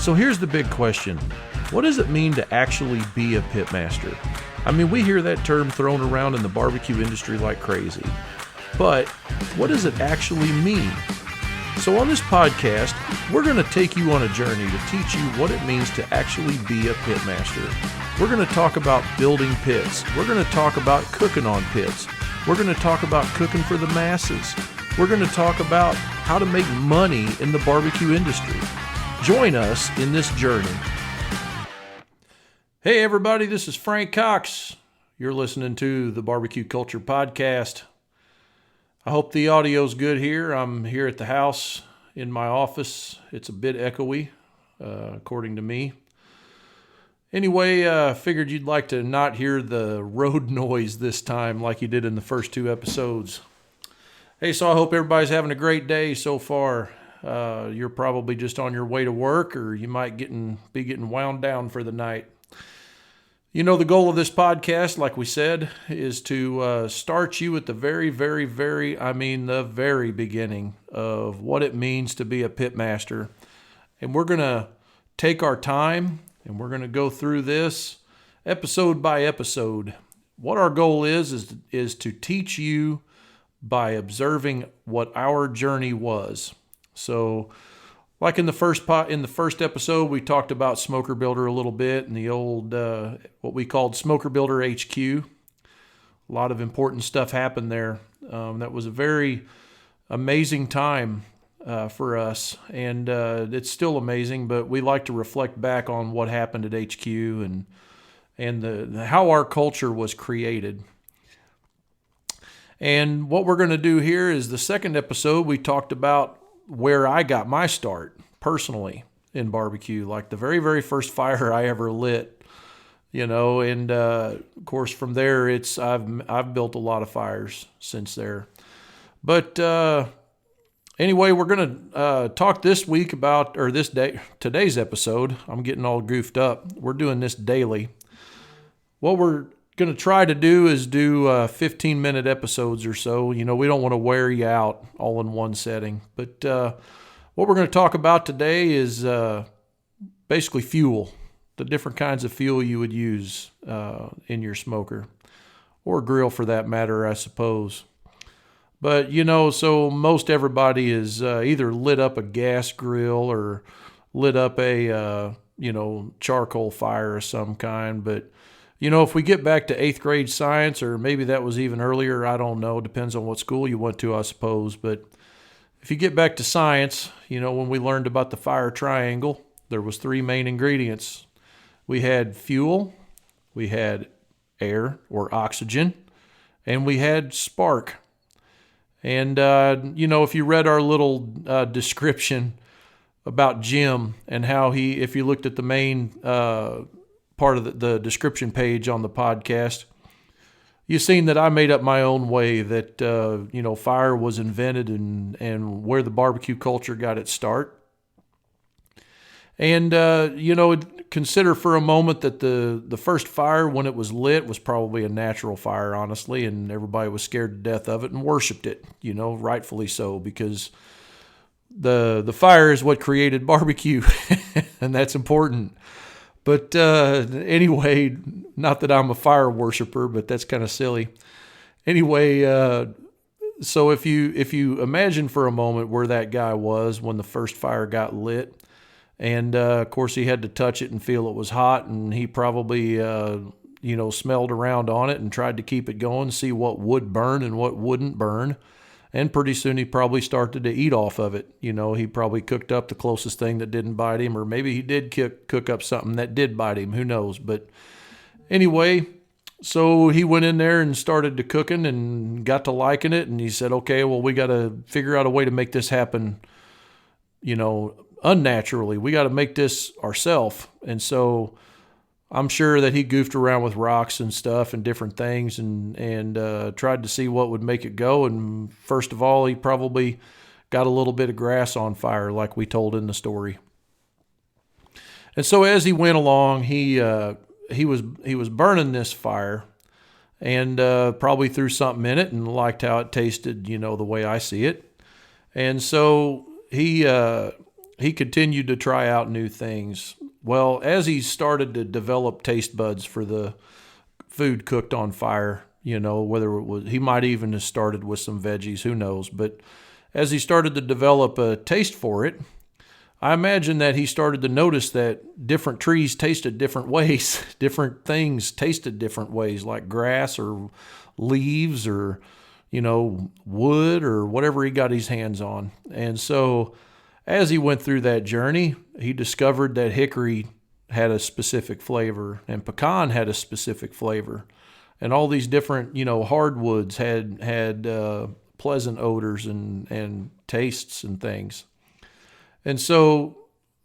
So here's the big question. What does it mean to actually be a pitmaster? I mean, we hear that term thrown around in the barbecue industry like crazy. But what does it actually mean? So on this podcast, we're going to take you on a journey to teach you what it means to actually be a pitmaster. We're going to talk about building pits. We're going to talk about cooking on pits. We're going to talk about cooking for the masses. We're going to talk about how to make money in the barbecue industry. Join us in this journey. Hey everybody, this is Frank Cox. You're listening to the Barbecue Culture Podcast. I hope the audio's good here. I'm here at the house in my office. It's a bit echoey, according to me. Anyway, figured you'd like to not hear the road noise this time like you did in the first two episodes. Hey, so I hope everybody's having a great day so far. You're probably just on your way to work, or you might be getting wound down for the night. You know, the goal of this podcast, like we said, is to start you at the very beginning of what it means to be a pitmaster. And we're going to take our time, and we're going to go through this episode by episode. What our goal is to teach you by observing what our journey was. So, like in the first episode, we talked about Smoker Builder a little bit and the old, what we called Smoker Builder HQ. A lot of important stuff happened there. That was a very amazing time for us, and it's still amazing, but we like to reflect back on what happened at HQ and how our culture was created. And what we're going to do here is the second episode, we talked about where I got my start personally in barbecue, like the very, very first fire I ever lit, and of course from there I've built a lot of fires since there. But anyway, we're going to talk this week about, today's episode. I'm getting all goofed up. We're doing this daily. What we're going to try to do is do 15-minute episodes or so. We don't want to wear you out all in one setting. But what we're going to talk about today is basically fuel, the different kinds of fuel you would use in your smoker or grill for that matter, I suppose. But, so most everybody is either lit up a gas grill or lit up a, charcoal fire of some kind. But if we get back to 8th grade science, or maybe that was even earlier, I don't know. Depends on what school you went to, I suppose. But if you get back to science, when we learned about the fire triangle, there was 3 main ingredients. We had fuel, we had air or oxygen, and we had spark. And, if you read our little description about Jim and how if you looked at the main part of the description page on the podcast, you've seen that I made up my own way that, fire was invented and where the barbecue culture got its start. And, consider for a moment that the first fire when it was lit was probably a natural fire, honestly, and everybody was scared to death of it and worshiped it, rightfully so, because the fire is what created barbecue, and that's important. But anyway, not that I'm a fire worshiper, but that's kind of silly. Anyway, so if you imagine for a moment where that guy was when the first fire got lit, and of course he had to touch it and feel it was hot, and he probably smelled around on it and tried to keep it going, see what would burn and what wouldn't burn. And pretty soon he probably started to eat off of it. He probably cooked up the closest thing that didn't bite him, or maybe he did cook up something that did bite him. Who knows? But anyway, so he went in there and started to cooking and got to liking it. And he said, okay, well, we got to figure out a way to make this happen, unnaturally. We got to make this ourselves. And so I'm sure that he goofed around with rocks and stuff and different things and tried to see what would make it go. And first of all, he probably got a little bit of grass on fire, like we told in the story. And so as he went along, he was burning this fire and probably threw something in it and liked how it tasted, the way I see it. And so he he continued to try out new things. Well, as he started to develop taste buds for the food cooked on fire, whether it was, he might even have started with some veggies, who knows. But as he started to develop a taste for it, I imagine that he started to notice that different trees tasted different ways, different things tasted different ways, like grass or leaves or, wood or whatever he got his hands on. And so as he went through that journey, he discovered that hickory had a specific flavor and pecan had a specific flavor. And all these different, hardwoods had pleasant odors and tastes and things. And so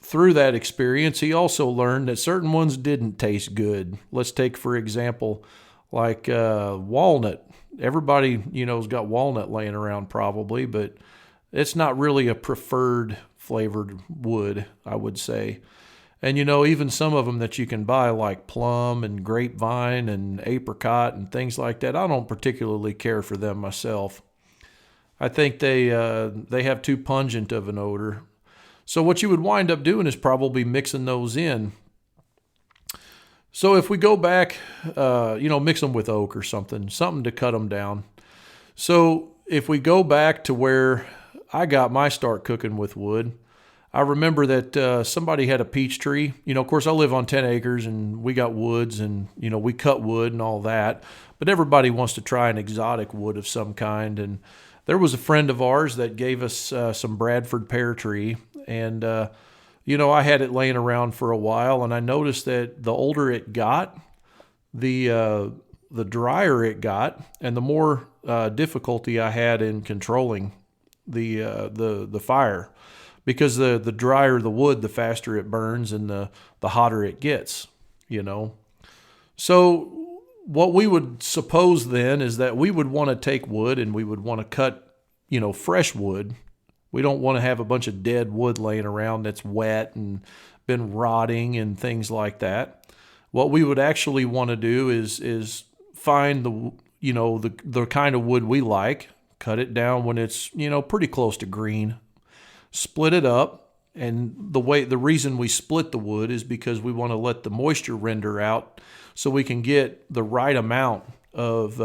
through that experience, he also learned that certain ones didn't taste good. Let's take, for example, like walnut. Everybody, has got walnut laying around probably, but it's not really a preferred flavored wood, I would say. And, even some of them that you can buy, like plum and grapevine and apricot and things like that, I don't particularly care for them myself. I think they have too pungent of an odor. So what you would wind up doing is probably mixing those in. So if we go back, mix them with oak or something to cut them down. So if we go back to where I got my start cooking with wood, I remember that somebody had a peach tree. Of course, I live on 10 acres and we got woods and, we cut wood and all that. But everybody wants to try an exotic wood of some kind. And there was a friend of ours that gave us some Bradford pear tree. And, I had it laying around for a while, and I noticed that the older it got, the drier it got, and the more difficulty I had in controlling the fire, because the drier the wood, the faster it burns, and the hotter it gets. So what we would suppose then is that we would want to take wood and we would want to cut, fresh wood. We don't want to have a bunch of dead wood laying around that's wet and been rotting and things like that. What we would actually want to do is find the kind of wood we like, cut it down when it's, pretty close to green, split it up. And the reason we split the wood is because we want to let the moisture render out so we can get the right amount of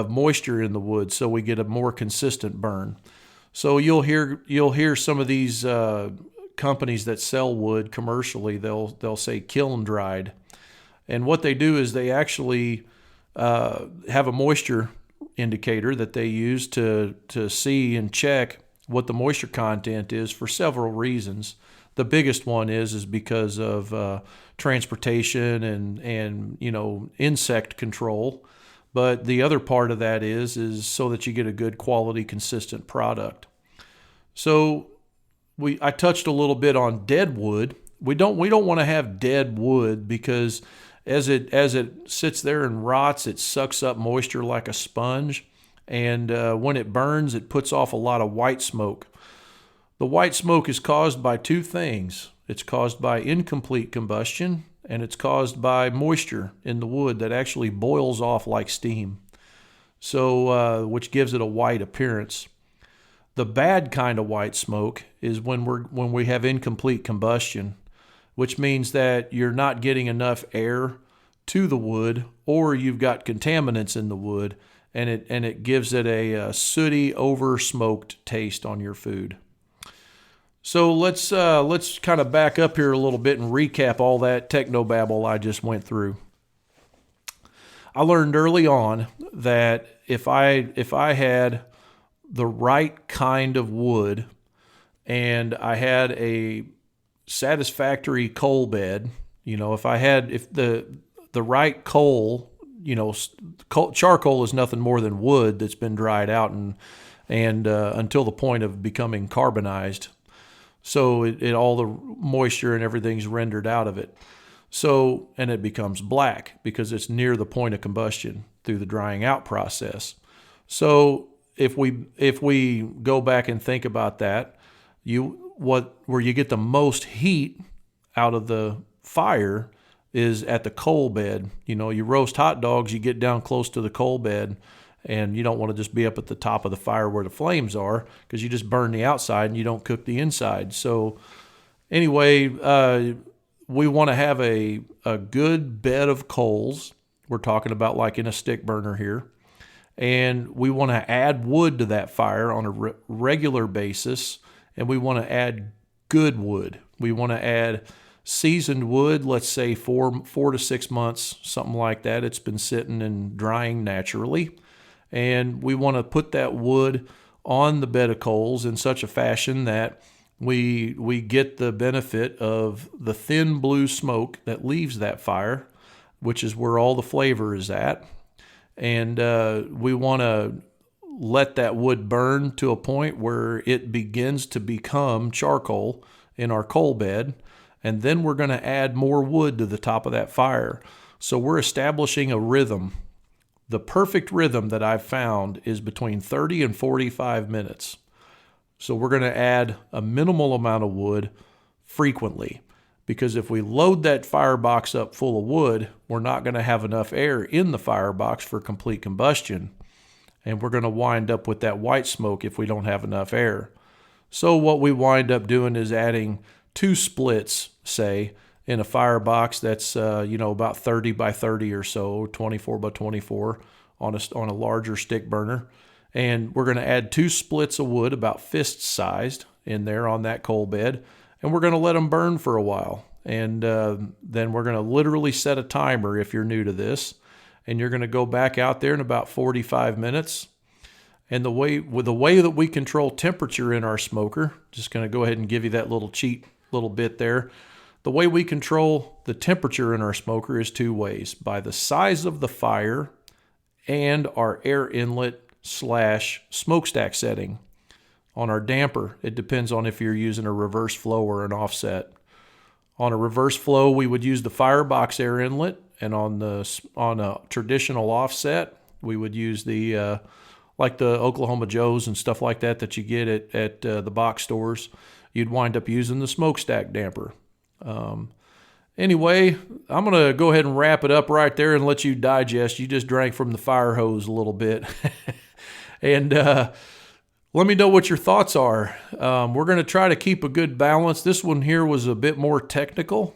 moisture in the wood, so we get a more consistent burn. So you'll hear some of these companies that sell wood commercially. They'll say kiln dried, and what they do is they actually have a moisture indicator that they use to see and check what the moisture content is for several reasons. The biggest one is because of transportation and insect control. But the other part of that is so that you get a good quality, consistent product. So I touched a little bit on dead wood. We don't want to have dead wood because as it sits there and rots, it sucks up moisture like a sponge, and when it burns, it puts off a lot of white smoke. The white smoke is caused by two things. It's caused by incomplete combustion, and it's caused by moisture in the wood that actually boils off like steam, so which gives it a white appearance. The bad kind of white smoke is when we have incomplete combustion, which means that you're not getting enough air to the wood, or you've got contaminants in the wood, and it gives it a sooty, over-smoked taste on your food. So let's kind of back up here a little bit and recap all that technobabble I just went through. I learned early on that if I had the right kind of wood and I had a satisfactory coal bed, if the right coal, charcoal is nothing more than wood that's been dried out and until the point of becoming carbonized. So it all the moisture and everything's rendered out of it. So, and it becomes black because it's near the point of combustion through the drying out process. So if we go back and think about that, where you get the most heat out of the fire is at the coal bed. You roast hot dogs, you get down close to the coal bed, And you don't want to just be up at the top of the fire where the flames are, because you just burn the outside and you don't cook the inside. So anyway, we want to have a good bed of coals. We're talking about like in a stick burner here. And we want to add wood to that fire on a regular basis. And we want to add good wood. We want to add seasoned wood, let's say 4 to 6 months, something like that. It's been sitting and drying naturally. And we want to put that wood on the bed of coals in such a fashion that we get the benefit of the thin blue smoke that leaves that fire, which is where all the flavor is at. And we want to let that wood burn to a point where it begins to become charcoal in our coal bed. And then we're going to add more wood to the top of that fire. So we're establishing a rhythm. The perfect rhythm that I've found is between 30 and 45 minutes. So we're going to add a minimal amount of wood frequently, because if we load that firebox up full of wood, we're not going to have enough air in the firebox for complete combustion. And we're going to wind up with that white smoke if we don't have enough air. So what we wind up doing is adding 2 splits, say, in a firebox that's about 30 by 30 or so, 24 by 24 on a larger stick burner. And we're going to add 2 splits of wood about fist sized in there on that coal bed. And we're going to let them burn for a while. And then we're going to literally set a timer if you're new to this. And you're going to go back out there in about 45 minutes. And the way that we control temperature in our smoker, just going to go ahead and give you that little cheat little bit there. The way we control the temperature in our smoker is 2 ways: by the size of the fire and our air inlet / smokestack setting. On our damper, it depends on if you're using a reverse flow or an offset. On a reverse flow, we would use the firebox air inlet, and on a traditional offset, we would use the like the Oklahoma Joes and stuff like that you get at the box stores. You'd wind up using the smokestack damper. Anyway, I'm going to go ahead and wrap it up right there and let you digest. You just drank from the fire hose a little bit. And let me know what your thoughts are. We're going to try to keep a good balance. This one here was a bit more technical,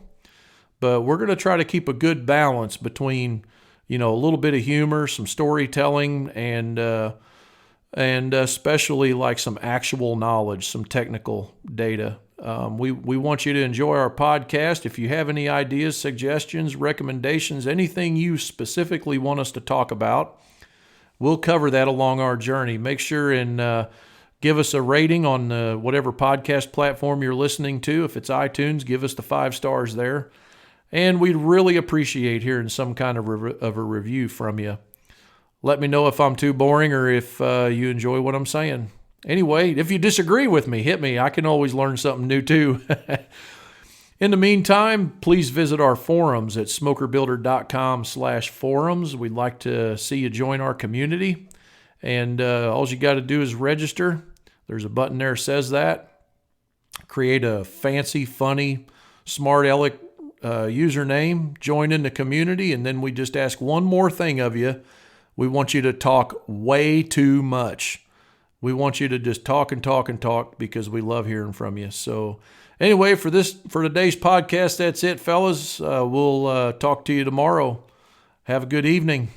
but we're going to try to keep a good balance between, a little bit of humor, some storytelling, and especially like some actual knowledge, some technical data. We want you to enjoy our podcast. If you have any ideas, suggestions, recommendations, anything you specifically want us to talk about, we'll cover that along our journey. Make sure and give us a rating on whatever podcast platform you're listening to. If it's iTunes, give us the 5 stars there. And we'd really appreciate hearing some kind of a review from you. Let me know if I'm too boring or if you enjoy what I'm saying. Anyway, if you disagree with me, hit me. I can always learn something new too. In the meantime, please visit our forums at smokerbuilder.com/forums. We'd like to see you join our community. And all you got to do is register. There's a button there that says that. Create a fancy, funny, smart aleck username. Join in the community. And then we just ask one more thing of you. We want you to talk way too much. We want you to just talk and talk and talk because we love hearing from you. So anyway, for today's podcast, that's it, fellas. We'll talk to you tomorrow. Have a good evening.